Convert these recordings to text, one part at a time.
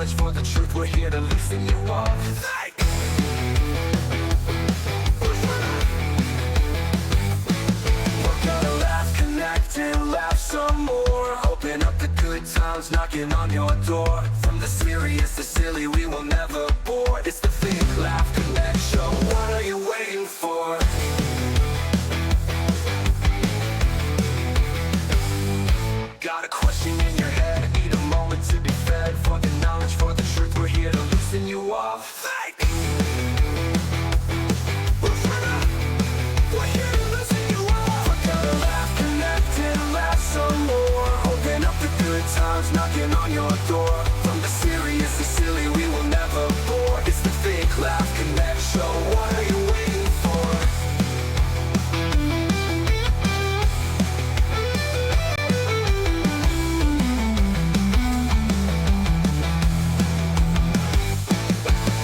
knowledge, for the truth. We're here to loosen you up. We're gonna laugh, connect, and laugh some more. Open up the good times, knocking on your door. From the serious to silly, we will never bore. It's the Think, Laugh, Connect show. What are you waiting for? Got a question in your head, need a moment to be fed. For the knowledge, for the truth, we're here to loosen you up. We're here to loosen you up. We're gonna laugh, connect, and laugh some more. Open up the good times, knocking on your door. From the serious to silly, we will never bore. It's the Think, Laugh, Connect show. What are you waiting for?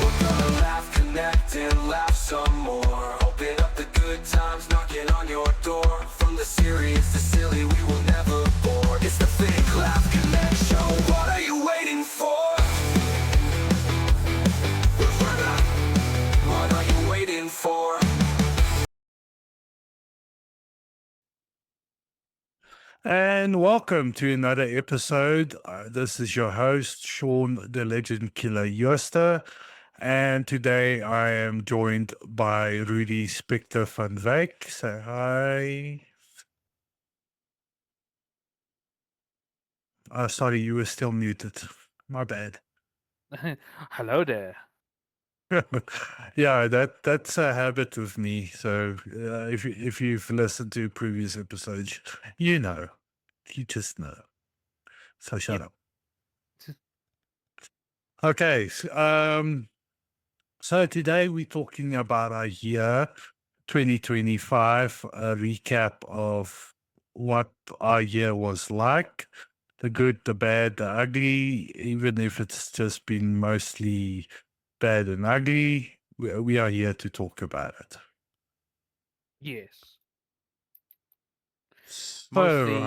We're gonna laugh, connect, and laugh some more. Open up the good times, knocking on your door. From the serious to silly, we will never bore. It's the Think, Laugh, Connect show. What are you waiting for? What are you waiting for? And welcome to another episode. This is your host, Sean the Legend Killer Yoster. And today I am joined by Rudy Spectre van Wyk. Say hi. Sorry, you were still muted. My bad. Hello there. Yeah, that's a habit with me. So if you've listened to previous episodes, you know, you just know. So shut Yep. up. Okay. So today we're talking about our year 2025, a recap of what our year was like, the good, the bad, the ugly, even if it's just been mostly bad and ugly, we are here to talk about it. Yes. So, Mostly.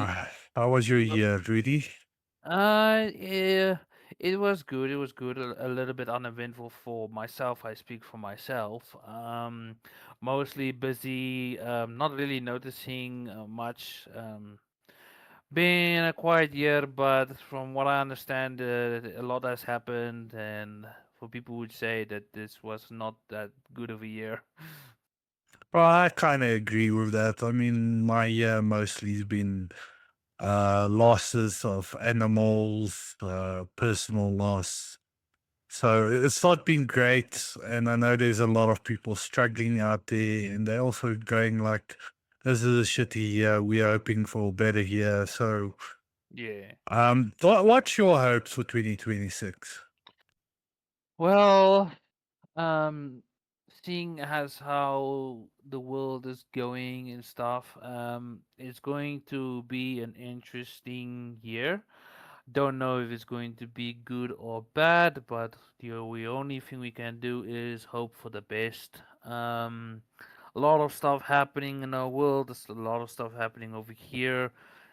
how was your mo- year, Rudy? Yeah. It was good. It was good. A little bit uneventful for myself. I speak for myself. Mostly busy. Not really noticing much. Been a quiet year, but from what I understand, a lot has happened, and for people would say that this was not that good of a year. Well, I kind of agree with that. I mean, my year mostly has been losses of animals, personal loss. So it's not been great. And I know there's a lot of people struggling out there, and they're also going like, this is a shitty year. We are hoping for a better year. So, Yeah. what's your hopes for 2026? Well, um, seeing as how the world is going and stuff, it's going to be an interesting year. Don't know if it's going to be good or bad, but the only thing we can do is hope for the best. A lot of stuff happening in our world. There's a lot of stuff happening over here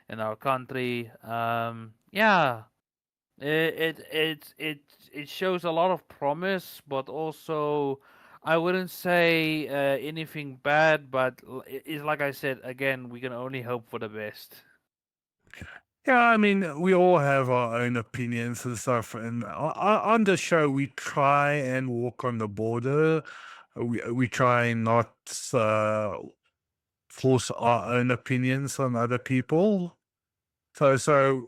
in our country. Yeah, it shows a lot of promise, but also I wouldn't say anything bad. But it's like I said again, we can only hope for the best. Yeah, I mean, we all have our own opinions and stuff. And on the show, we try and walk on the border. We try and not force our own opinions on other people. So,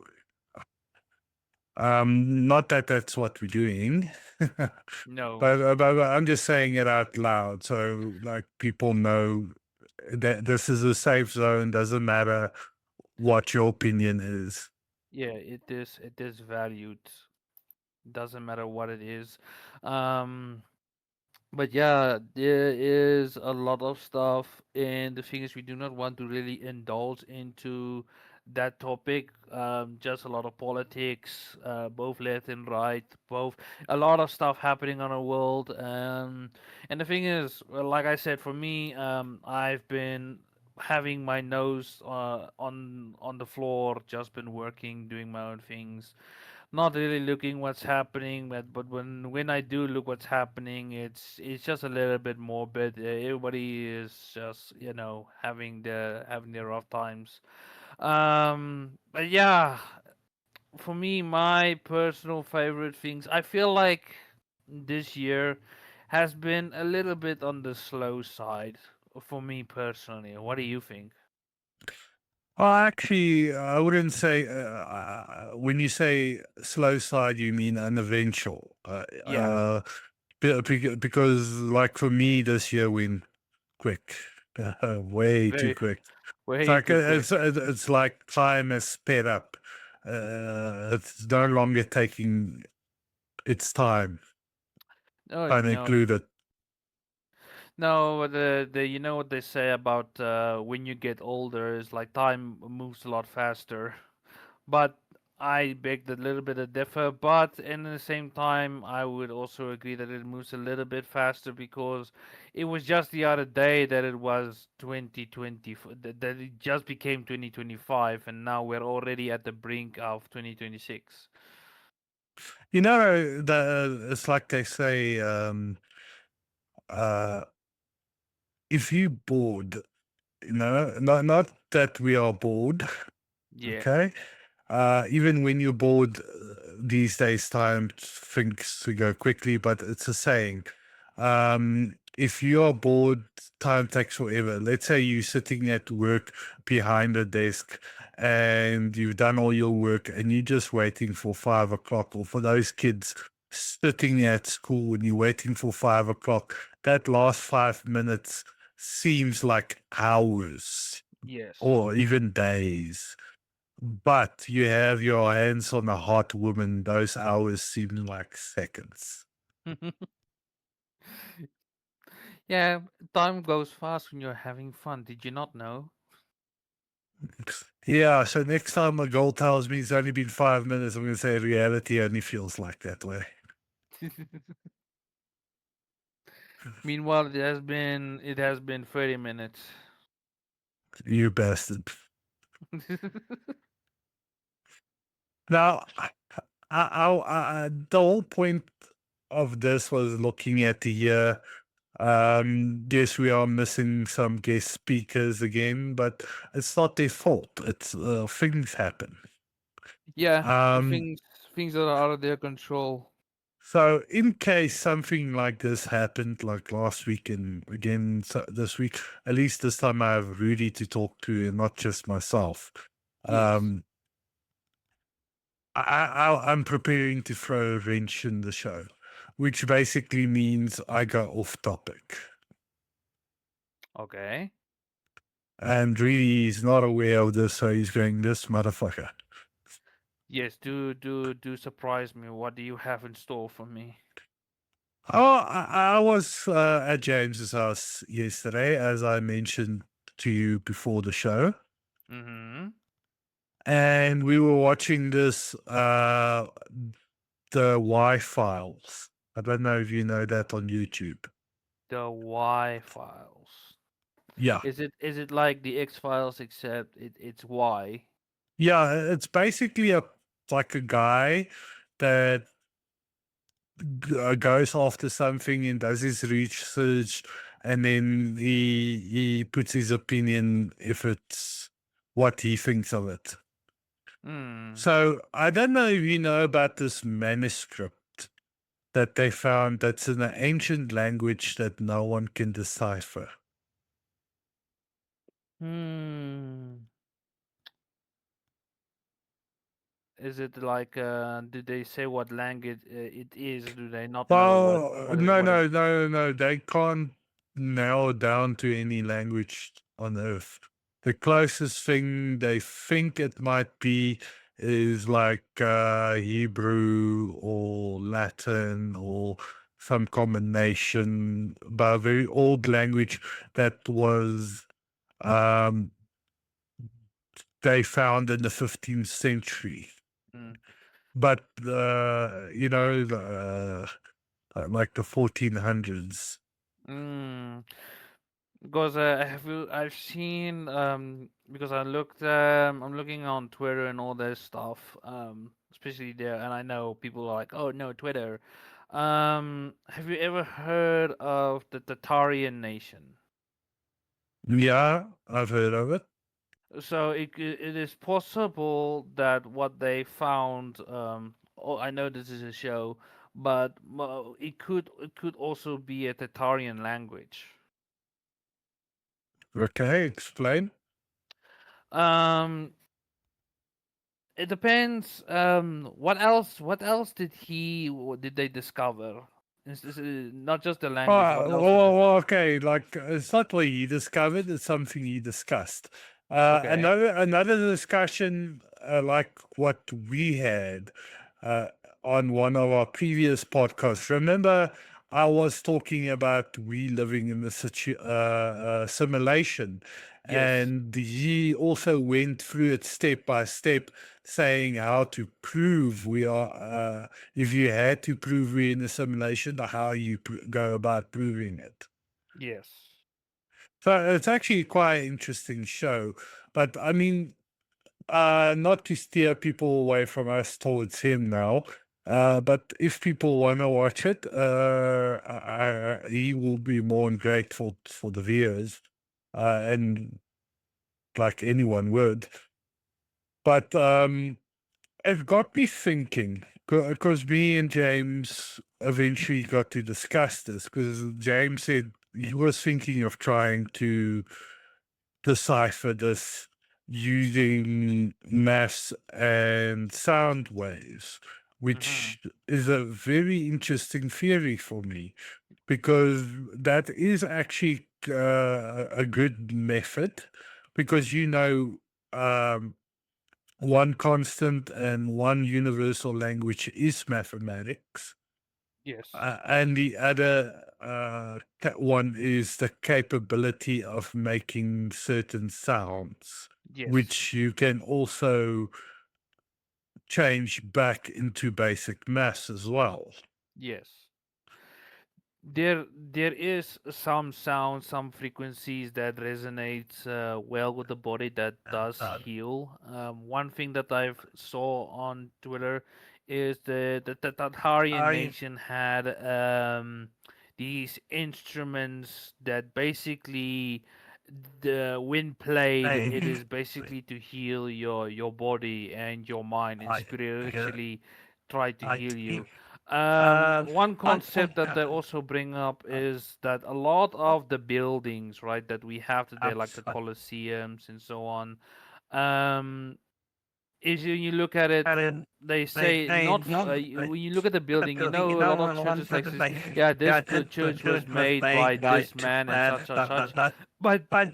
not that that's what we're doing, but, No, but I'm just saying it out loud. So, like, people know that this is a safe zone. Doesn't matter what your opinion is. yeah, it is valued. Doesn't matter what it is. Um, but yeah, there is a lot of stuff, and the thing is, we do not want to really indulge into that topic. Just a lot of politics, both left and right, both a lot of stuff happening on our world. And the thing is, well, like I said, for me, I've been having my nose on the floor, just been working, doing my own things. not really looking what's happening, but when I do look what's happening, it's just a little bit morbid. Everybody is just having their rough times. But yeah, for me, my personal favorite things, I feel like this year has been a little bit on the slow side for me personally. What do you think? Well, actually, I wouldn't say. When you say slow side, you mean uneventful. Yeah, Because, like for me, this year went quick, way too very quick. It's way like too quick. it's like time has sped up. It's no longer taking its time, No, time no, included. no. The you know what they say about when you get older is like time moves a lot faster. But I beg a little bit of differ. But in the same time, I would also agree that it moves a little bit faster because it was just the other day that it was 2020, that it just became 2025, and now we're already at the brink of 2026. It's like they say, uh, if you bored, not that we are bored, Yeah. okay? Even when you're bored these days, time thinks to go quickly, but it's a saying. If you are bored, time takes forever. Let's say you're sitting at work behind a desk and you've done all your work and you're just waiting for 5 o'clock, or for those kids sitting at school and you're waiting for 5 o'clock, that last 5 minutes seems like hours Yes. or even days. But you have your hands on a hot woman, those hours seem like seconds. Yeah, time goes fast when you're having fun. Did you not know? Yeah, so next time a girl tells me it's only been 5 minutes, I'm going to say reality only feels like that way. Meanwhile, it has been 30 minutes. You bastard. Now, the whole point of this was looking at the year. Yes, we are missing some guest speakers again, but it's not their fault. It's things happen. Yeah, Um, things that are out of their control. So, in case something like this happened, like last week and again this week, at least this time I have Rudy to talk to and not just myself. Yes. Um, I'm preparing to throw a wrench in the show, which basically means I go off topic. Okay. And Rudy is not aware of this, so he's going, this motherfucker. Yes, do surprise me. What do you have in store for me? Oh, I was at James's house yesterday, as I mentioned to you before the show. Mm-hmm. And we were watching this the Y Files. I don't know if you know that on YouTube. The Y files. Yeah. Is it like the X Files except it's Y? Yeah, it's basically like a guy that goes after something and does his research, and then he puts his opinion if it's what he thinks of it. Hmm. So I don't know if you know about this manuscript that they found that's in an ancient language that no one can decipher. Hmm. Is it like did they say what language it is? Do they not know what Well, what it, what it no. They can't narrow down to any language on Earth. The closest thing they think it might be is like Hebrew or Latin or some combination, but a very old language that was um, they found in the 15th century. mm, But like the 1400s. mm. Because I've seen because I'm looking on Twitter and all that stuff. especially there. And I know people are like, "Oh no, Twitter." Have you ever heard of the Tatarian nation? Yeah, I've heard of it. So it is possible that what they found. Oh, I know this is a show, but it could also be a Tatarian language. Okay, explain. Um, it depends. What else did they discover? Not just the language. What else did they? Okay. Like it's not what he discovered; it's something he discussed. Okay. Another discussion, like what we had uh, on one of our previous podcasts. Remember, I was talking about we living in the simulation, Yes. and he also went through it step by step, saying how to prove we are. If you had to prove we're in a simulation, how you go about proving it. Yes. So it's actually quite an interesting show. But I mean, not to steer people away from us towards him now. But if people want to watch it, he will be more than grateful for the viewers, and like anyone would. But it got me thinking because me and James eventually got to discuss this because James said he was thinking of trying to decipher this using maths and sound waves, Hmm. which is a very interesting theory for me because that is actually a good method because um, one constant and one universal language is mathematics, Yes. and the other one is the capability of making certain sounds, Yes. which you can also change back into basic maths as well. Yes. There is some sound, some frequencies that resonates well with the body that does Uh, heal. One thing that I've saw on Twitter is the Tatarian I nation had these instruments that basically when played, it I is basically to heal your body and your mind and I spiritually try to I heal you. uh, One I concept that they also bring up is that a lot of the buildings, right, that we have today, like the Colosseums and so on, um, is you look at it, they say not when you look at the building, a lot of churches like this. Yeah, this church was made by this man and such such such, but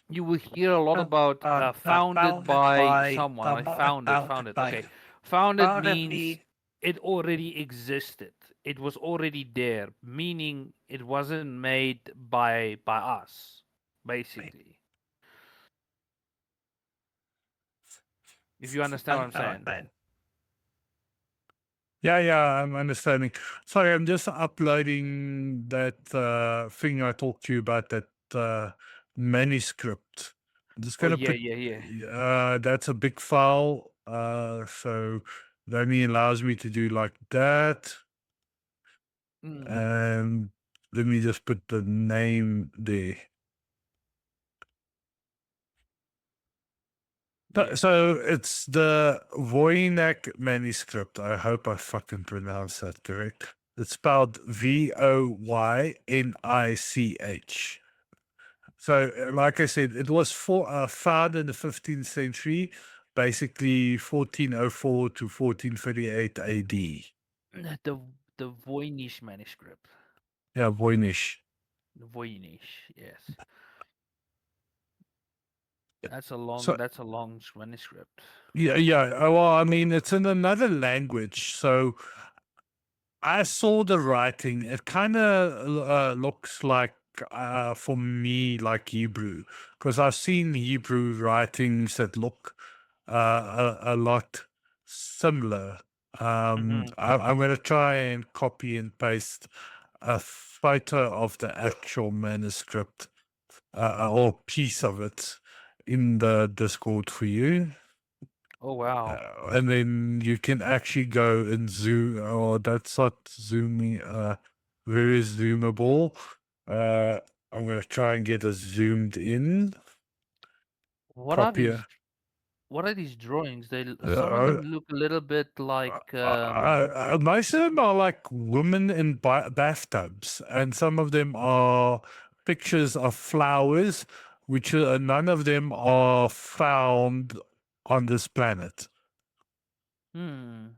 you will hear a lot about founded by someone, right? Founded. Okay, founded means it already existed. It was already there, meaning it wasn't made by us, basically. If you understand what I'm saying. Yeah, I'm understanding. Sorry, I'm just uploading that thing I talked to you about, that manuscript. I'm just Oh gonna yeah, put yeah, yeah. that's a big file, so it only allows me to do like that. Mm, And let me just put the name there. yeah. So it's the Voynich manuscript. I hope I fucking pronounced that correct. It's spelled Voynich. So, like I said, it was founded in the 15th century, basically 1404 to 1438 AD. The Voynich manuscript. Yeah, Voynich. Voynich, yes. So, That's a long manuscript. yeah. Well, I mean, it's in another language. So I saw the writing. It kind of looks like, for me, like Hebrew, because I've seen Hebrew writings that look a lot similar. Hmm. I'm going to try and copy and paste a photo of the actual manuscript, or piece of it, in the Discord for you. Oh wow. and then you can actually go and zoom. Oh, that's not zooming. Very zoomable. Uh, I'm gonna try and get us zoomed in. What are Copy. what are these drawings? Some of Uh, them look a little bit like Most of them are like women in bathtubs, and some of them are pictures of flowers, which none of them are found on this planet. hmm.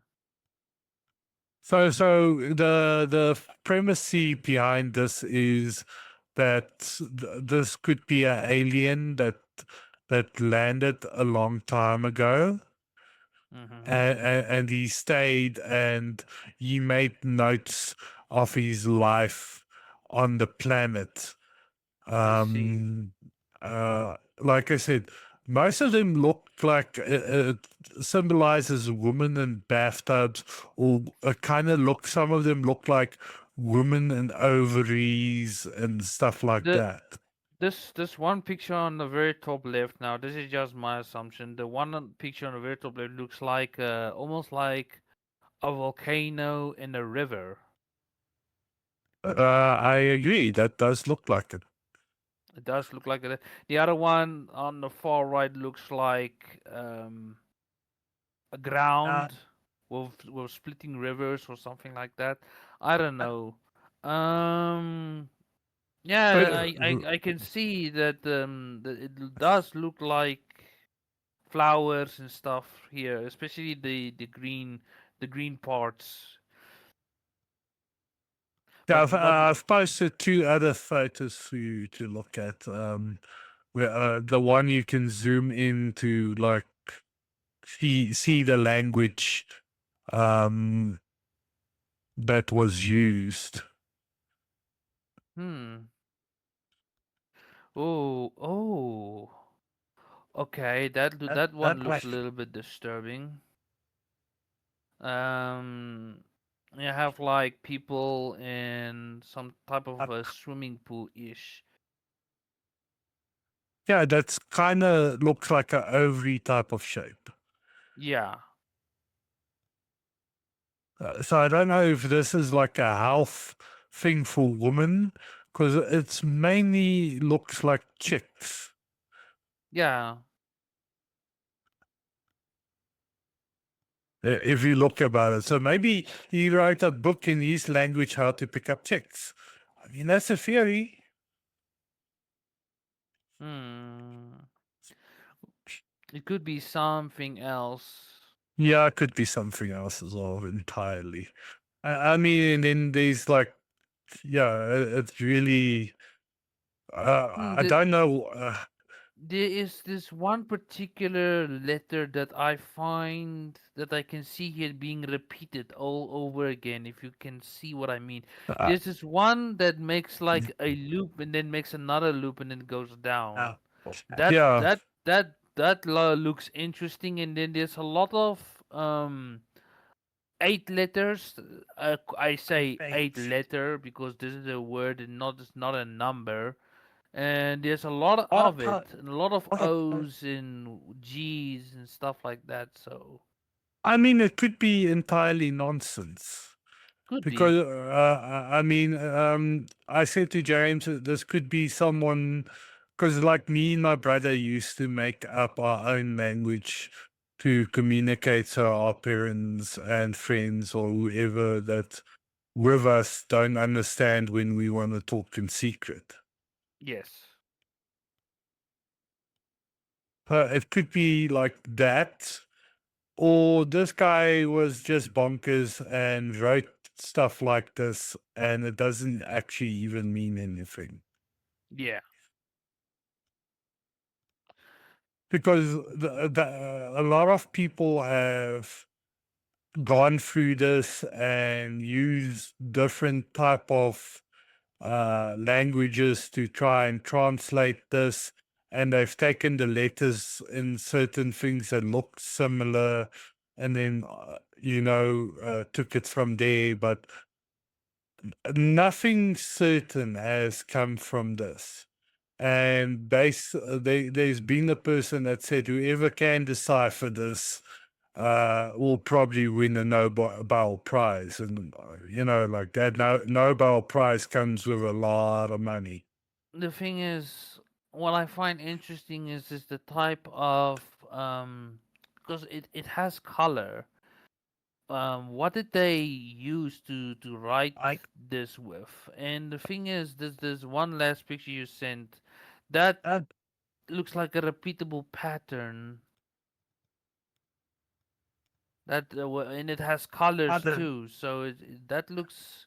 So the premise behind this is that this could be an alien that landed a long time ago, Mm-hmm. and he stayed and he made notes of his life on the planet. I see. Um, like I said, most of them look like it symbolizes women in bathtubs, or kind of look. Some of them look like women in ovaries and stuff like The that. this one picture on the very top left now, this is just my assumption. The picture on the very top left looks like almost like a volcano in a river. I agree. That does look like it. It does look like it. The other one on the far right looks like a Uh, ground with splitting rivers or something like that. I don't know. Um, yeah, but I can see that it does look like flowers and stuff here, especially the green parts. yeah, But I've posted two other photos for you to look at. Where the one you can zoom in to like see the language um, that was used. hmm. Oh. Okay, that one That looks a like little bit disturbing. Um, you have like people in some type of a swimming pool ish. yeah, that's kind of looks like a ovary type of shape. Yeah, So I don't know if this is like a health thing for women, because it's mainly looks like chicks. yeah. If you look about it. So maybe he wrote a book in his language how to pick up chicks. I mean, that's a theory. Hmm. It could be something else. Yeah, it could be something else as well entirely. I mean, and then there's like, yeah, it's really, Hmm, I don't know. there is this one particular letter that I find that I can see here being repeated all over again, if you can see what I mean. Uh, There's this one that makes like a loop and then makes another loop and then goes down. That yeah, that looks interesting, and then there's a lot of eight letters. I say eight letter because this is a word and not it's not a number. And there's a lot of it, and a lot of O's and G's and stuff like that. So I mean, it could be entirely nonsense. could be. Because I mean, I said to James, this could be someone, because like me and my brother used to make up our own language to communicate, so our parents and friends or whoever that with us don't understand when we want to talk in secret. Yes. It could be like that, or this guy was just bonkers and wrote stuff like this, and it doesn't actually even mean anything. Yeah. Because a lot of people have gone through this and used different type of languages to try and translate this, and they've taken the letters in certain things that look similar, and then took it from there, but nothing certain has come from this. and there's been a person that said whoever can decipher this will probably win a Nobel Prize, and like that Nobel Prize comes with a lot of money. The thing is, what I find interesting is the type of because it has color. What did they use to write I this with? And the thing is, there's one last picture you sent that uh, looks like a repeatable pattern. And it has colors other too, so that looks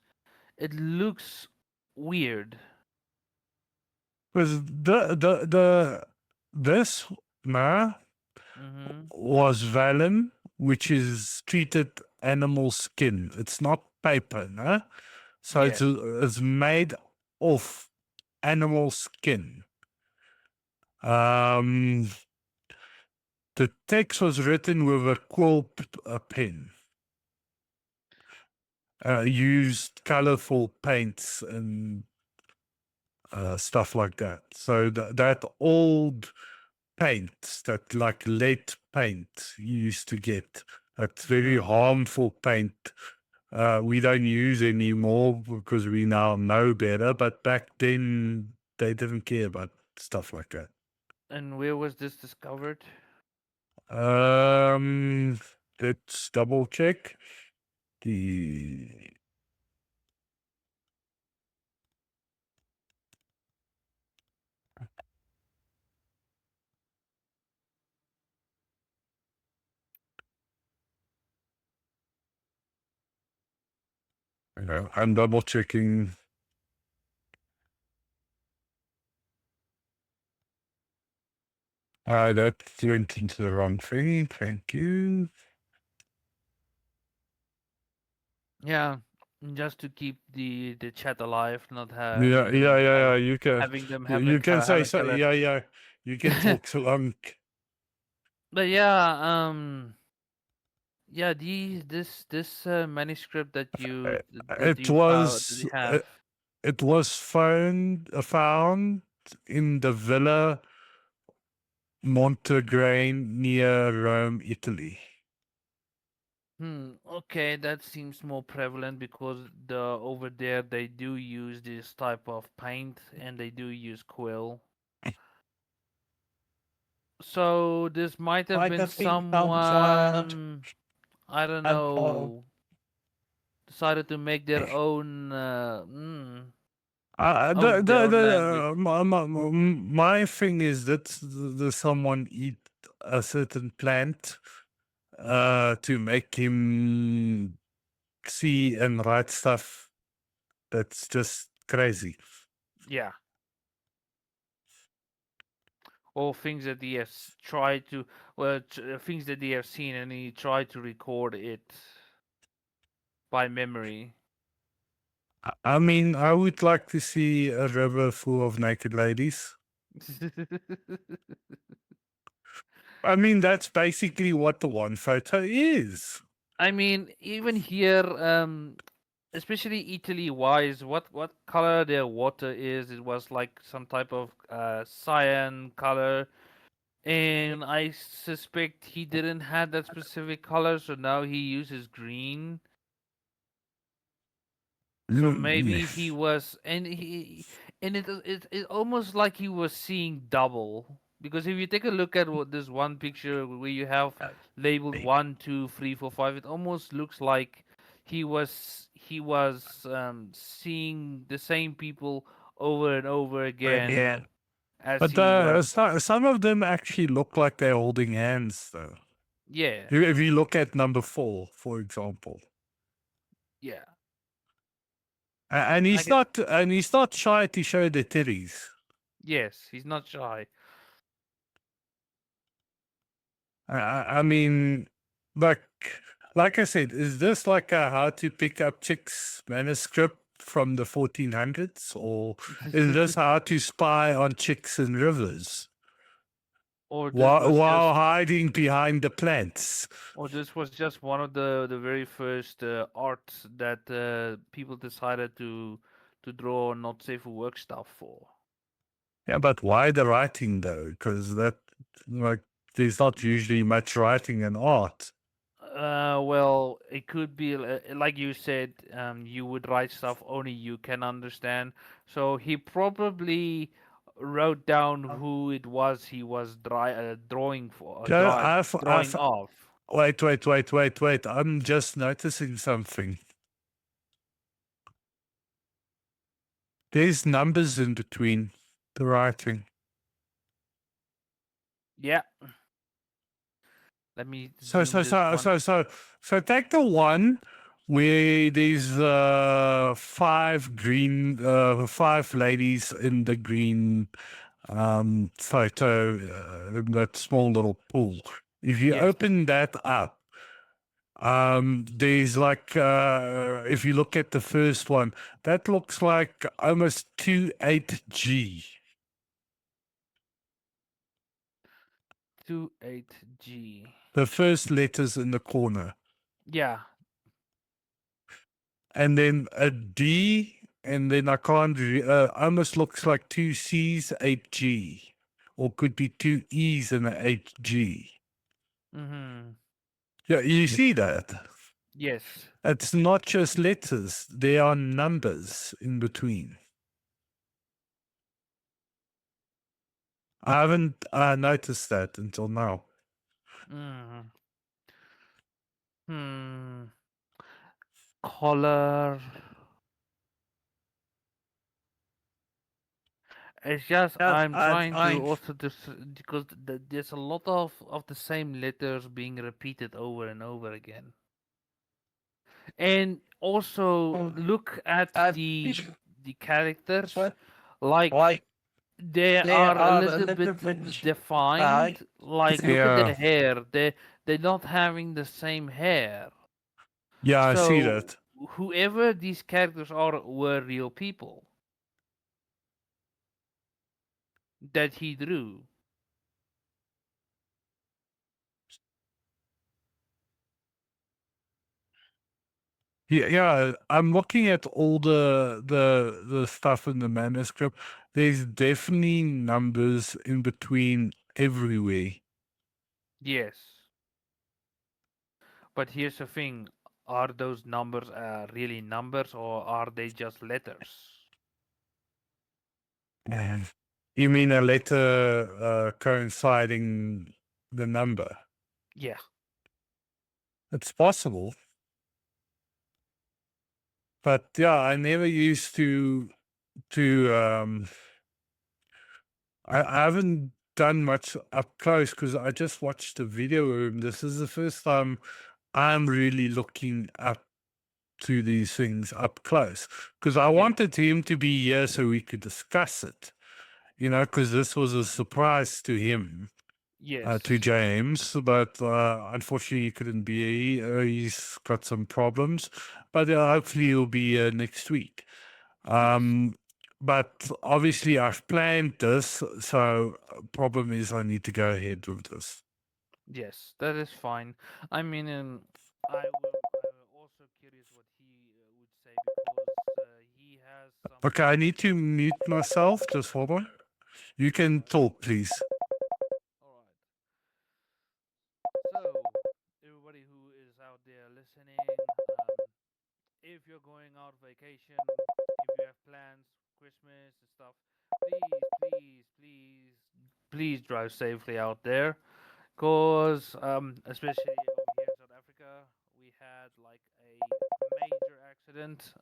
weird. because the this no Mm-hmm. was vellum, which is treated animal skin. It's not paper, no. So Yes. it's made of animal skin. Um, the text was written with a quill pen. Used colorful paints and stuff like that. So that old paint, that like lead paint you used to get, that's very harmful paint. We don't use anymore because we now know better. But back then, they didn't care about stuff like that. And where was this discovered? Um, let's double check the. I'm double checking. That went into the wrong thing. Thank you. Yeah, just to keep the chat alive, not Yeah, having yeah, them yeah, yeah. have You can, having them have you can say have a so. color. Yeah, yeah. You can talk so long. But yeah, yeah, this manuscript It that you was, have. it was found in the Villa Montegrane near Rome, Italy. Okay, that seems more prevalent because the over there they do use this type of paint and they do use quill. So this might have Might been have been someone someone, I don't and know, decided to make their own their own language. my thing is that someone eat a certain plant to make him see and write stuff that's just crazy. Yeah. Or things that he has tried to, well, things that he have seen and he tried to record it by memory. I mean, I would like to see a river full of naked ladies. I mean, that's basically what the one photo is. I mean, even here, especially Italy wise, what color their water is, it was like some type of cyan color. And I suspect he didn't have that specific color, so now he uses green. So maybe he was, and it almost like he was seeing double. Because if you take a look at what this one picture where you have labeled 1, 2, 3, 4, 5, it almost looks like he was seeing the same people over and over again Yeah. as But he was. some of them actually look like they're holding hands, though. Yeah, If you look at number 4, for example, yeah. and I get, he's not shy to show the titties. yes, he's not shy. I mean, like like I said, is this like a how to pick up chicks manuscript from the 1400s, or is this how to spy on chicks in rivers Or this was just while hiding behind the plants? Or this was just one of the very first arts that people decided to draw not safe for work stuff for. Yeah, but why the writing though? Because like, there's not usually much writing in art. Well, it could be like you said, you would write stuff only you can understand. So he probably wrote down who it was he was drawing for, Yeah, drawing of. wait. I'm just noticing something. There's numbers in between the writing. Yeah. Let me So zoom this one. take the one where there's five ladies in the green photo, that small little pool. If you Yes. open that up, there's like, if you look at the first one, that looks like almost 28G. 28G. The first letters in the corner. Yeah. And then a D, and then I can't, almost looks like two C's, 8G, or could be two E's and an 8G. Mm-hmm. Yeah, you see that? Yes. It's not just letters, there are numbers in between. I haven't noticed that until now. Mm. Hmm. Color. It's just Yeah, I'm trying to I also because there's a lot of the same letters being repeated over and over again. And also look at the characters, like they are a little bit defined. Like look at yeah, their hair. They're not having the same hair. yeah, I see So that. whoever these characters are were real people that he drew. Yeah, I'm looking at all the stuff in the manuscript. There's definitely numbers in between everywhere. Yes. But here's the thing, are those numbers really numbers or are they just letters? And you mean a letter coinciding the number? Yeah. It's possible, but yeah, I never used to I haven't done much up close because I just watched the video room. This is the first time I'm really looking up to these things up close because I Yeah. wanted him to be here so we could discuss it, because this was a surprise to him, Yes. to James, but unfortunately he couldn't be here. He's got some problems, but hopefully he'll be next week. But obviously I've planned this, so problem is I need to go ahead with this. Yes, that is fine. I mean, I will also curious what he would say because he has some. Okay, I need to mute myself. Just hold on. You can talk, please. All right. So, everybody who is out there listening, if you're going out vacation, if you have plans, Christmas and stuff, please drive safely out there. Cause especially over here in South Africa, we had like a major accident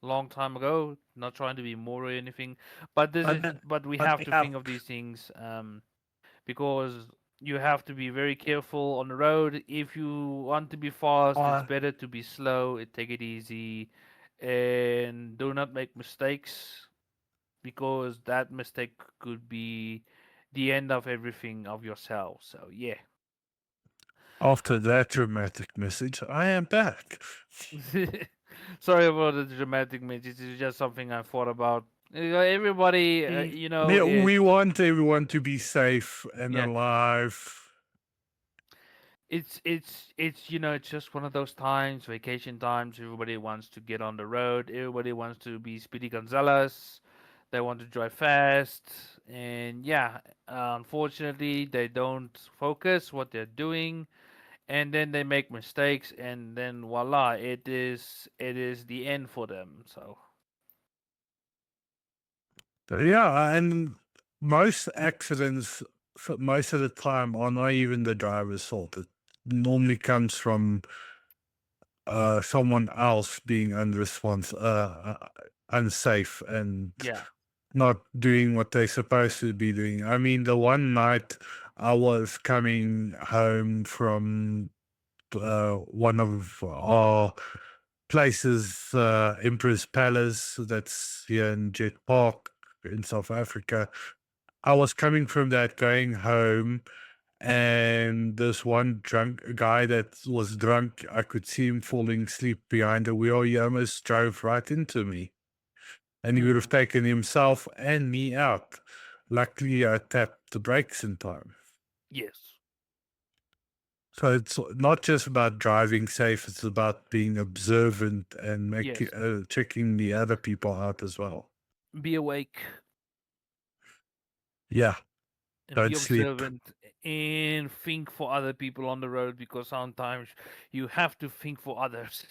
long time ago. Not trying to be more or anything, but but we have to think of these things because you have to be very careful on the road. If you want to be fast, it's better to be slow. Take it easy, and do not make mistakes because that mistake could be the end of everything of yourself. So yeah. After that dramatic message, I am back. Sorry about the dramatic message. It's just something I thought about. Everybody, Yeah, we want everyone to be safe and yeah, alive. it's it's just one of those times, vacation times. Everybody wants to get on the road. Everybody wants to be Speedy Gonzalez. They want to drive fast, and yeah, unfortunately, they don't focus what they're doing, and then they make mistakes, and then voila, it is the end for them. So Yeah, and most accidents, most of the time, are not even the driver's fault. It normally comes from someone else being unsafe and yeah. not doing what they're supposed to be doing. I mean, the one night I was coming home from one of our places, Empress Palace, that's here in Jet Park in South Africa. I was coming from that going home, and this one drunk guy that was drunk, I could see him falling asleep behind the wheel. He almost drove right into me, and he would have Mhm. taken himself and me out. Luckily, I tapped the brakes in time. Yes. So it's not just about driving safe; it's about being observant and Yes. checking the other people out as well. Be awake Yeah, and be don't sleep. observant and think for other people on the road, because sometimes you have to think for others,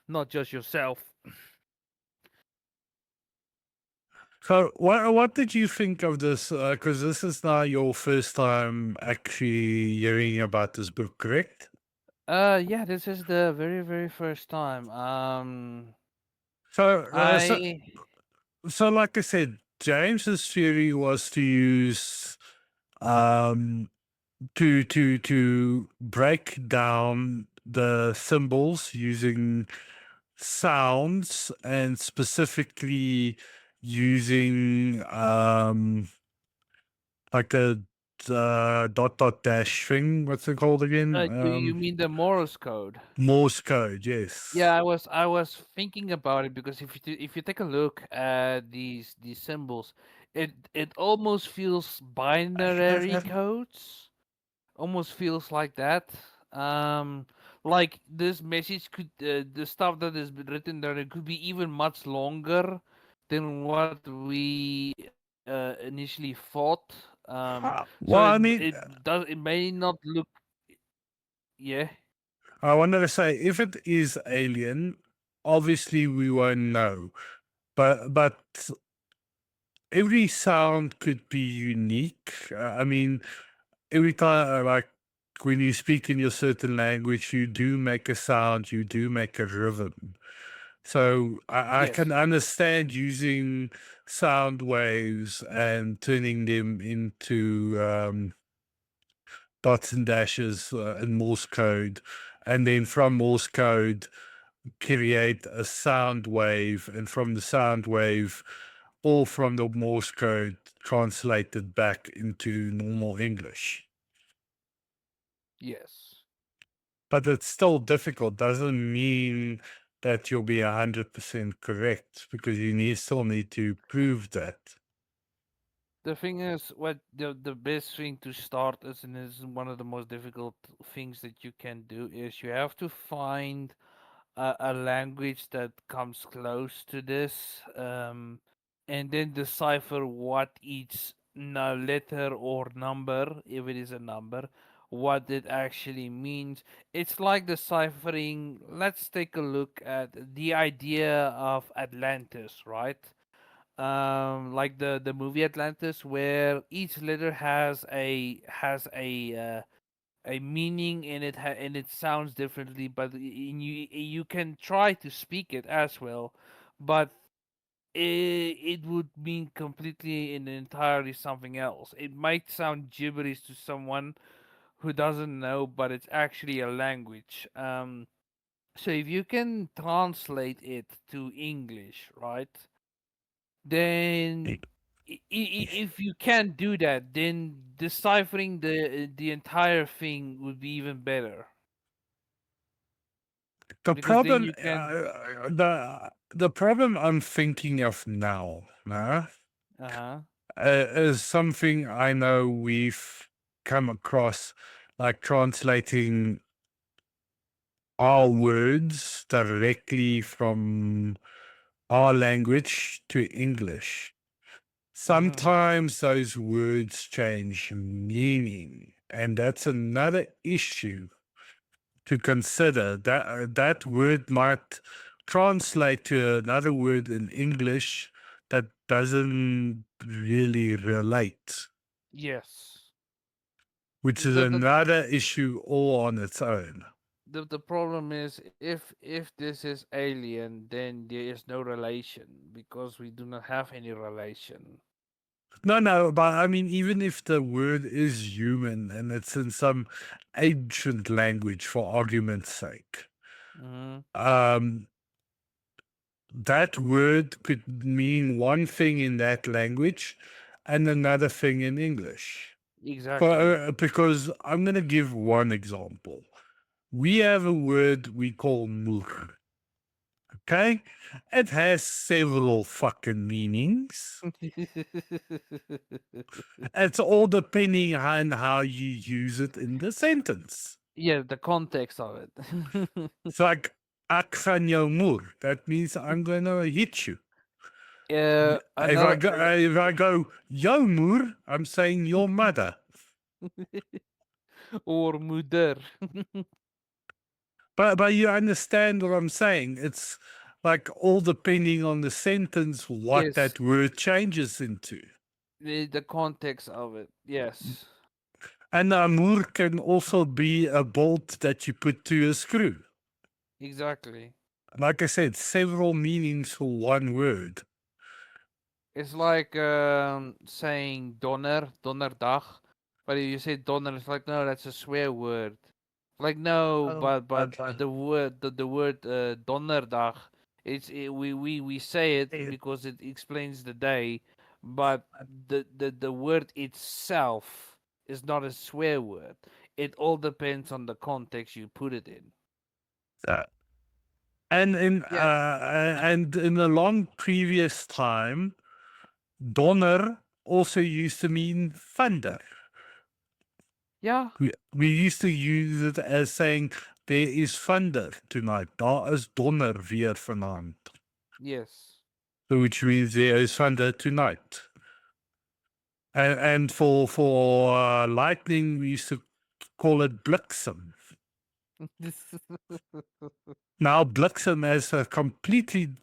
not just yourself. So, what did you think of this? Because this is now your first time actually hearing about this book, correct? Yeah, this is the very, very first time. So, I like I said, James's theory was to use um to break down the symbols using sounds, and specifically using like the dot dot dash thing. What's it called again? you mean the Morse code? Morse code. Yes. Yeah, I was thinking about it, because if you take a look at these symbols, it almost feels binary codes. Almost feels like that. Um, like this message could, the stuff that is written there, it could be even much longer than what we initially thought. So Well, I mean, it may not look, yeah. I wanted to say if it is alien, obviously we won't know, but every sound could be unique. I mean, every time, like when you speak in your certain language, you do make a sound, you do make a rhythm. So I Yes. can understand using sound waves and turning them into dots and dashes in Morse code, and then from Morse code create a sound wave, and from the sound wave, all from the Morse code translated back into normal English. Yes. But it's still difficult. Doesn't mean that you'll be 100% correct, because still need to prove that. The thing is, what the best thing to start is, and is one of the most difficult things that you can do, is you have to find a language that comes close to this, and then decipher what each letter or number, if it is a number, what it actually means. It's like deciphering. Let's take a look at the idea of Atlantis, right? Like the movie Atlantis, where each letter has a meaning, and and it sounds differently, but you can try to speak it as well, but it would mean completely and entirely something else. It might sound gibberish to someone who doesn't know, but it's actually a language. So if you can translate it to English, right? Then if you can't do that, then deciphering the entire thing would be even better, The because then problem, you can. the problem I'm thinking of now, Uh-huh. is something I know we've come across, like translating our words directly from our language to English. Sometimes those words change meaning, and that's another issue to consider. That word might translate to another word in English that doesn't really relate, Yes. which is The another issue all on its own. the problem is if this is alien, then there is no relation because we do not have any relation. No, no, but I mean, even if the word is human and it's in some ancient language, for argument's sake, Hmm. um, that word could mean one thing in that language and another thing in English. Exactly. Because I'm going to give one example. We have a word we call moer. Okay? It has several fucking meanings. It's all depending on how you use it in the sentence. Yeah, the context of it. It's like, ek gaan jou moer. That means I'm going to hit you. Another If I go, yo moer, I'm saying your mother. or moeder. But you understand what I'm saying? It's like all depending on the sentence, what Yes, that word changes into. the context of it. Yes, And a moer can also be a bolt that you put to a screw. exactly. Like I said, several meanings for one word. It's like saying donderdag, but if you say donder, it's like no, that's a swear word. Like no, Oh, but the word donderdag, we say it because it explains the day, but the word itself is not a swear word. It all depends on the context you put it in. uh, Yeah, and in a long previous time, Donner also used to mean thunder. yeah, We used to use it as saying there is thunder tonight. Daar is donder weer vanaand. yes. So which means there is thunder tonight. And for lightning, we used to call it bliksem. Now bliksem has a completely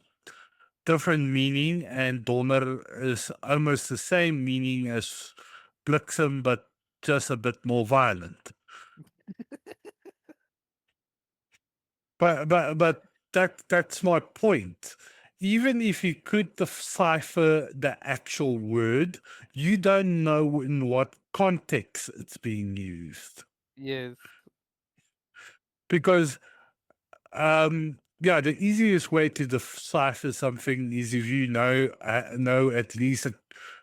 different meaning, and donder is almost the same meaning as bliksem, but just a bit more violent. But that's my point. Even if you could decipher the actual word, you don't know in what context it's being used. Yes. Because yeah, the easiest way to decipher something is if you know at least a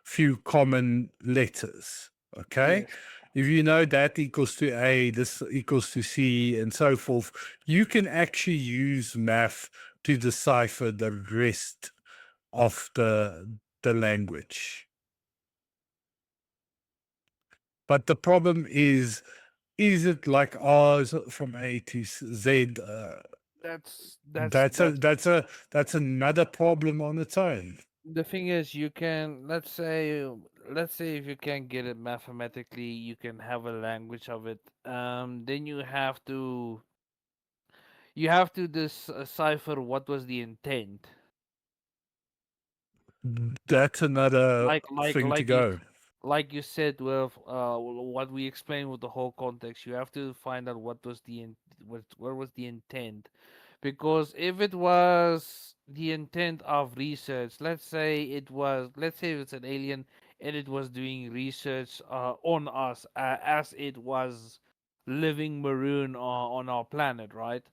few common letters. Okay, Yes. if you know that equals to A, this equals to C, and so forth, you can actually use math to decipher the rest of the language. But the problem is it like ours from A to Z? That's That's another problem on its own. the thing is you can let's say if you can get it mathematically, you can have a language of it. Then you have to decipher what was the intent. That's another Like like thing to like you go. like you said with what we explained with the whole context, you have to find out what was the intent. Because if it was the intent of research, let's say it's an alien and it was doing research on us as it was living maroon on our planet, right?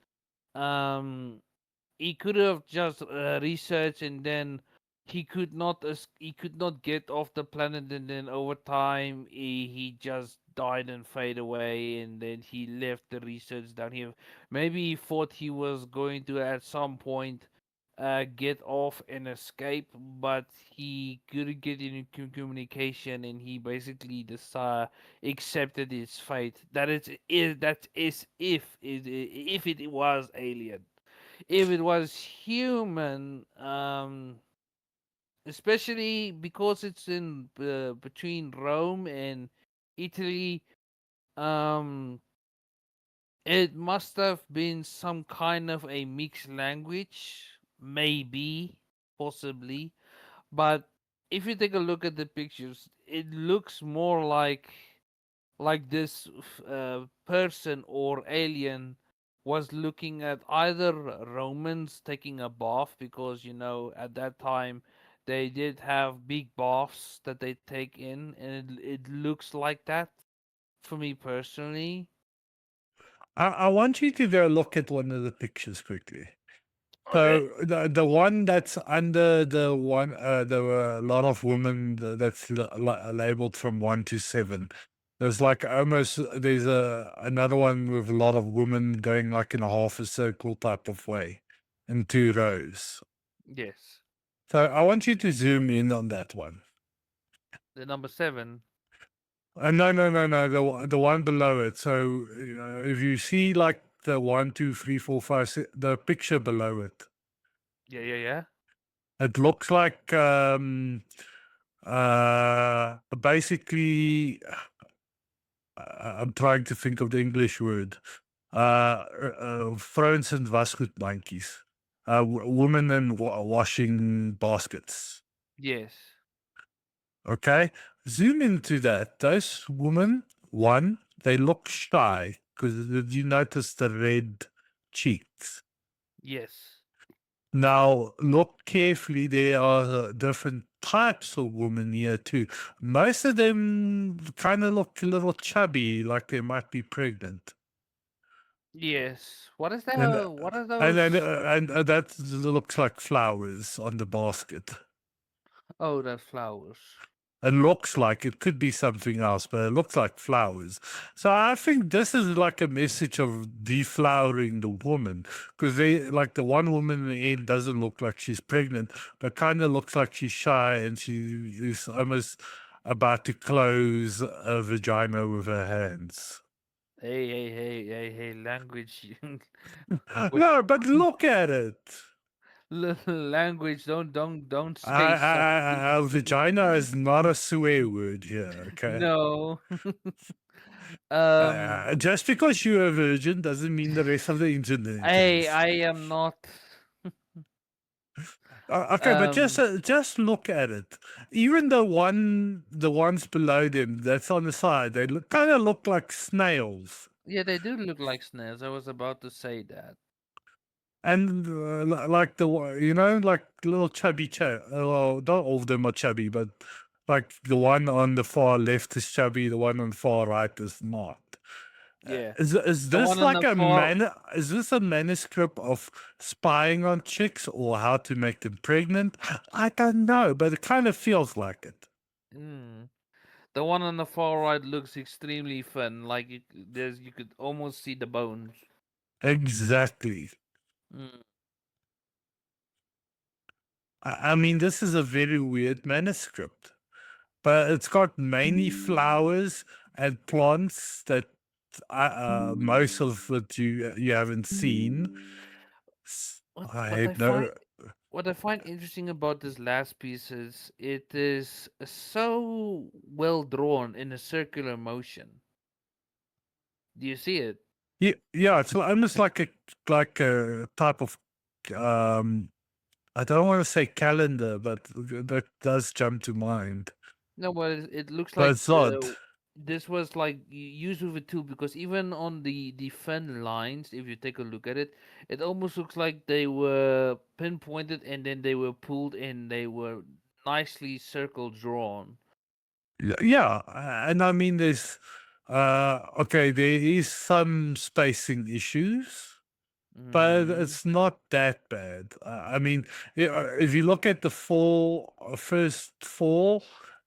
um he could have just researched, and then he could not get off the planet, and then over time he just died and fade away, and then he left the research down here. Maybe he thought he was going to at some point get off and escape, but he couldn't get any communication, and he basically accepted his fate. That is if it was alien. If it was human, especially because it's in between Rome and Italy. Um, it must have been some kind of a mixed language, maybe, possibly. But if you take a look at the pictures, it looks more like this person or alien was looking at either Romans taking a bath, because at that time they did have big baths that they take in, and it looks like that for me personally. I want you to go look at one of the pictures quickly. Okay. So the one that's under the one, there were a lot of women that's labeled from 1 to 7. There's like almost there's another one with a lot of women going like in a half a circle type of way, in 2 rows. Yes. So I want you to zoom in on that one. The number 7. No, no, no, no. The one below it. So if you see like the 1, 2, 3, 4, 5, the picture below it, Yeah, yeah, yeah. it looks like basically. I'm trying to think of the English word. Vrouens en wasgoedmandjies. Women in washing baskets. Yes. Okay, zoom into that. Those women, one, they look shy because did you notice the red cheeks? Yes. Now, look carefully. There are different types of women here too. Most of them kind of look a little chubby, like they might be pregnant. Yes. What is And that? What are and then those? that looks like flowers on the basket. Oh, that's flowers. It looks like it could be something else, but it looks like flowers. So I think this is like a message of deflowering the woman, because they like the one woman in the end doesn't look like she's pregnant, but kind of looks like she's shy and she is almost about to close a vagina with her hands. Hey, hey, hey, hey, hey, language. What No, but look at it. language? Don't say such things. Vagina is not a swear word here, okay? No. Um. Just because you're a virgin doesn't mean the rest of the internet is. I am not. Okay, but Um. just look at it. Even the ones below them that's on the side, they kind of look like snails. Yeah, they do look like snails. I was about to say that. And like like little chubby well, not all of them are chubby, but like the one on the far left is chubby, the one on the far right is not. Yeah. Is The one this on like the far. is this a manuscript of spying on chicks or how to make them pregnant? I don't know, but it kind of feels like it. Mm, the one on the far right looks extremely thin. Like you could almost see the bones. Exactly. Mm. I mean, this is a very weird manuscript, but it's got mainly flowers and plants that most of it you haven't seen. What I what I had no. find what I find interesting about this last piece is it is so well drawn in a circular motion. Do you see it? Yeah, yeah, it's almost like a type of um I don't want to say calendar, but that does jump to mind. No, but it looks But like it's odd. this was like used with it too, because even on the fin lines, if you take a look at it, it almost looks like they were pinpointed and then they were pulled in. They were nicely circle drawn. Yeah, and I mean there's okay, there is some spacing issues, but Hmm. it's not that bad. I mean, if you look at the first four,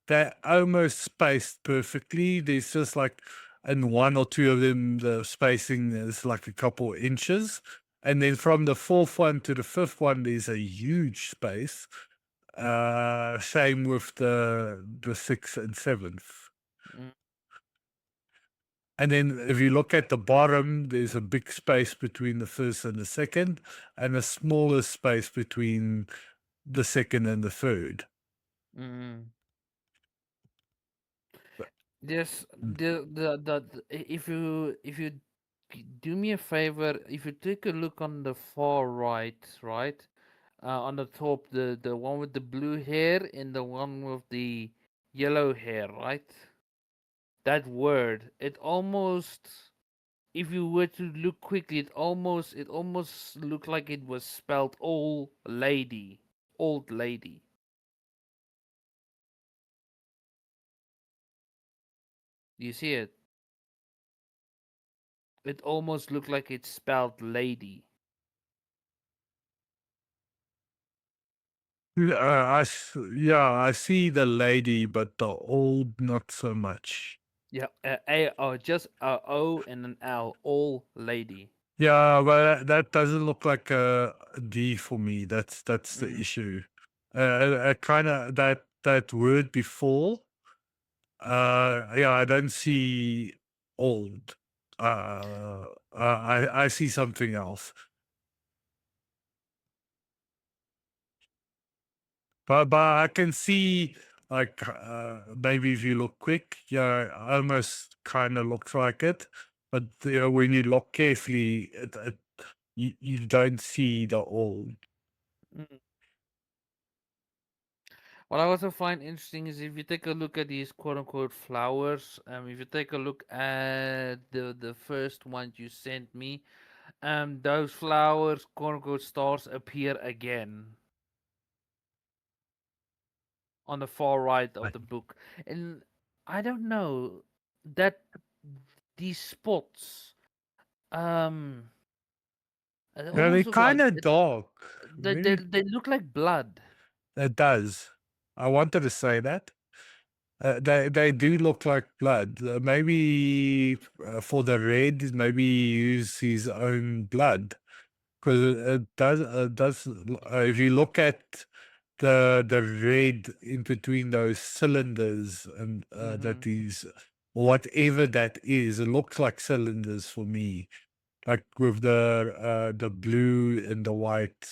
they're almost spaced perfectly. There's just like in one or two of them, the spacing is like a couple inches. And then from the fourth one to the fifth one, there's a huge space. Same with the sixth and seventh. And then if you look at the bottom, there's a big space between the first and the second, and a smaller space between the second and the third. Mm. But- Yes, mm. if you do me a favor, if you take a look on the far right, right, on the top, the one with the blue hair and the one with the yellow hair, right? That word, it almost, if you were to look quickly, it almost looked like it was spelled old lady. Do you see it? It almost looked like it's spelled lady. Yeah, I see the lady, but the old not so much. Yeah, just a O and an L, all lady. Yeah, but that doesn't look like a D for me. That's the Mm. issue. Kind of that word before. Yeah, I don't see old. I see something else. But I can see like maybe if you look quick, yeah, almost kind of looks like it. But when you look carefully, you don't see the old. Mm. What I also find interesting is if you take a look at these quote unquote flowers, if you take a look at the first one you sent me, those flowers, quote unquote stars, appear again on the far right of Right. the book. And I don't know that these spots, um, it Yeah, they're almost look like kind of dark. Maybe they look like blood. it does. I wanted to say that. They do look like blood. Maybe for the red, maybe he used his own blood because if you look at the red in between those cylinders and Mm-hmm. that is whatever that is, it looks like cylinders for me, like with the blue and the white,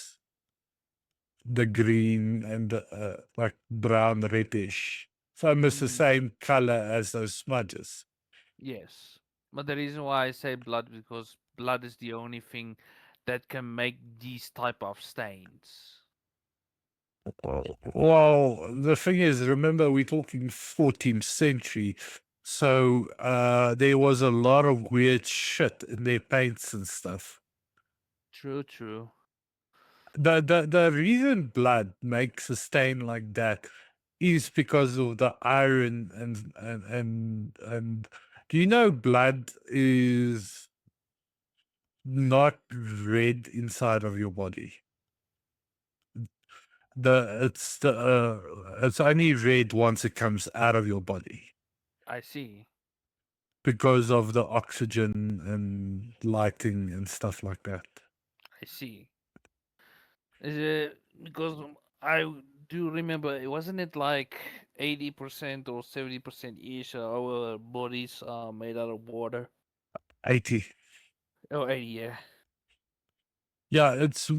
the green and the, like brown reddish. So almost the Mm-hmm. same color as those smudges. Yes. But the reason why I say blood because blood is the only thing that can make these type of stains. Well, the thing is, remember we're talking 14th century, so there was a lot of weird shit in their paints and stuff. True, true. The reason blood makes a stain like that is because of the iron and do you know blood is not red inside of your body? It's only red once it comes out of your body I see. because of the oxygen and lighting and stuff like that. I see. Is it because do remember it wasn't it like 80% or 70% each our bodies are made out of water? 80. Oh, 80, yeah. Yeah, it's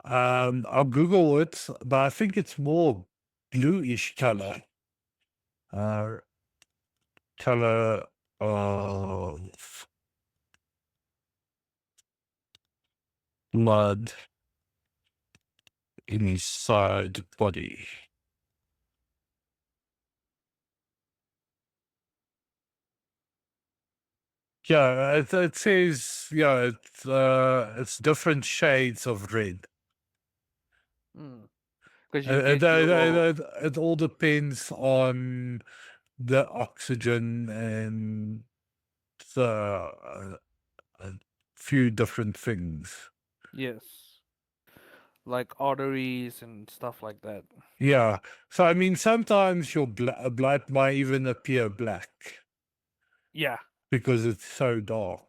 I'll Google it, but I think it's more bluish color. Uh, color of blood inside body. Yeah, it says yeah, it's different shades of red. Because you get your It all depends on the oxygen and the a few different things. yes, like arteries and stuff like that. Yeah. So I mean, sometimes your blood might even appear black Yeah, because it's so dark.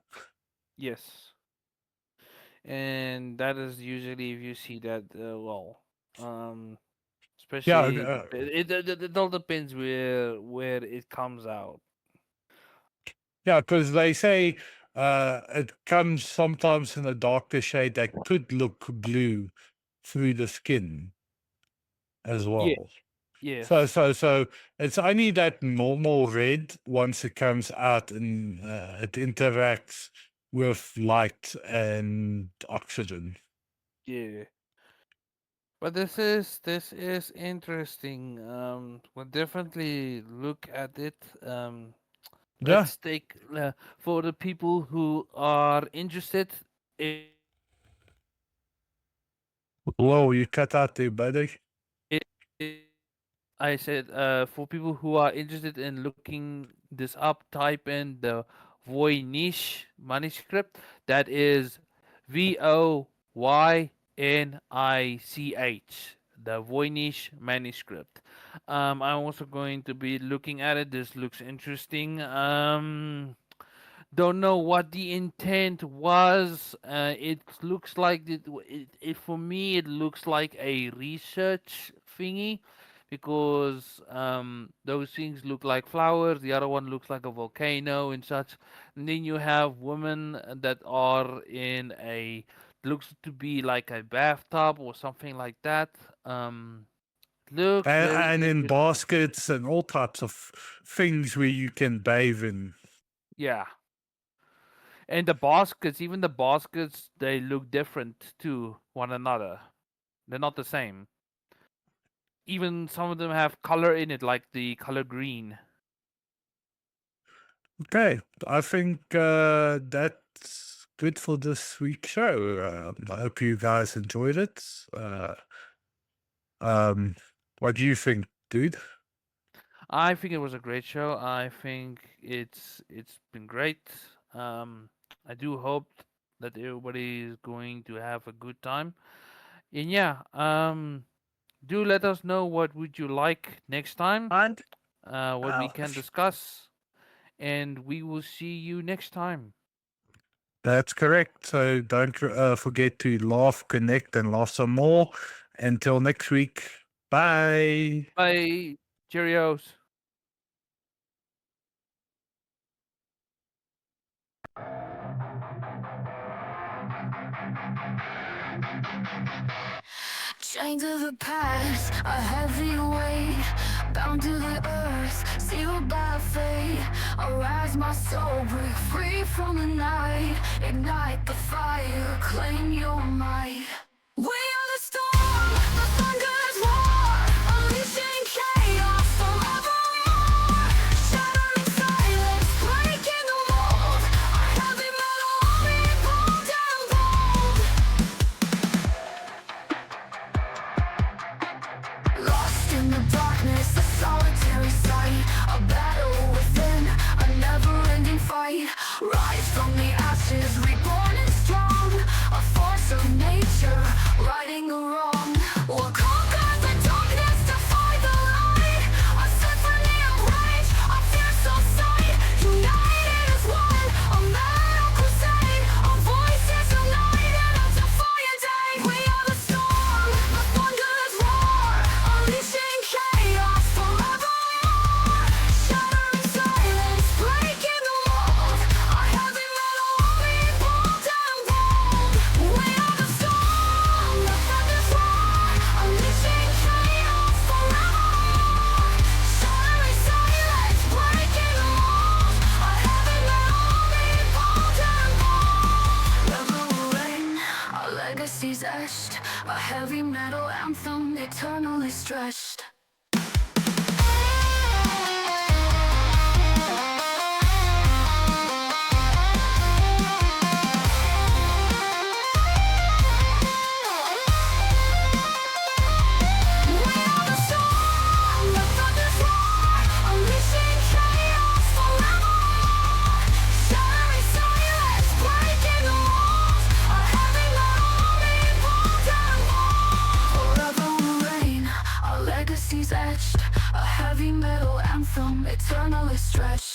yes. And that is usually if you see that um Yeah. especially it all depends where it comes out. Yeah, because they say it comes sometimes in a darker shade that could look blue through the skin. as Yeah. well. Yes. So it's only that normal red once it comes out and it interacts with light and oxygen. Yeah. But this is interesting. We'll definitely look at it. Yeah. Let's take for the people who are interested. Whoa, you cut out there, buddy. I said for people who are interested in looking this up, type in the Voynich manuscript. That is Voynich. The Voynich manuscript. I'm also going to be looking at it. This looks interesting. Don't know what the intent was. It looks like for me it looks like a research thingy because those things look like flowers. The other one looks like a volcano and such. And then you have women that are in a looks to be like a bathtub or something like that. Looks very And in interesting. baskets and all types of things where you can bathe in. Yeah. And the baskets, even the baskets, they look different to one another. They're not the same. Even some of them have color in it, like the color green. Okay, I think that's good for this week's show. I hope you guys enjoyed it. What do you think, dude? I think it was a great show. I think it's been great. I do hope that everybody is going to have a good time. And yeah, do let us know what would you like next time, And what we can discuss, and we will see you next time. that's correct. So don't forget to laugh, connect, and laugh some more. Until next week. Bye. Bye. Cheerios. Chains of the past, a heavy weight, bound to the earth, sealed by fate. Arise, my soul, break free from the night. Ignite the fire, claim your might. We are the storm, the thunder's roar, unleashing chaos forevermore. Shattering silence, breaking the mold. A heavy metal army, bold and bold. Lost in the darkness, a solitary sight. A battle within, a never-ending fight. Rise from the ashes, reborn and strong. A force of nature, righting a wrong. We'll conquer the darkness, defy the light. A symphony of rage, a fearsome sight. United as one, a metal crusade. Our voices united, a defiant day. We are the storm, the thunder's roar, unleashing chaos forevermore. Shattering silence, breaking the mold. A heavy metal army, bold and bold. We are the storm, the thunder's roar, unleashing chaos forevermore. Shattering silence, breaking the mold. A heavy metal army, bold and bold. Rebel rain, our legacy's etched. A heavy metal anthem, eternally stretched. We are the storm, the thunder's roar, unleashing chaos forevermore. Shattering silence, breaking the walls. A heavy metal army, bold and bold. Forever will reign, our legacy's etched. A heavy metal anthem, eternally stretched.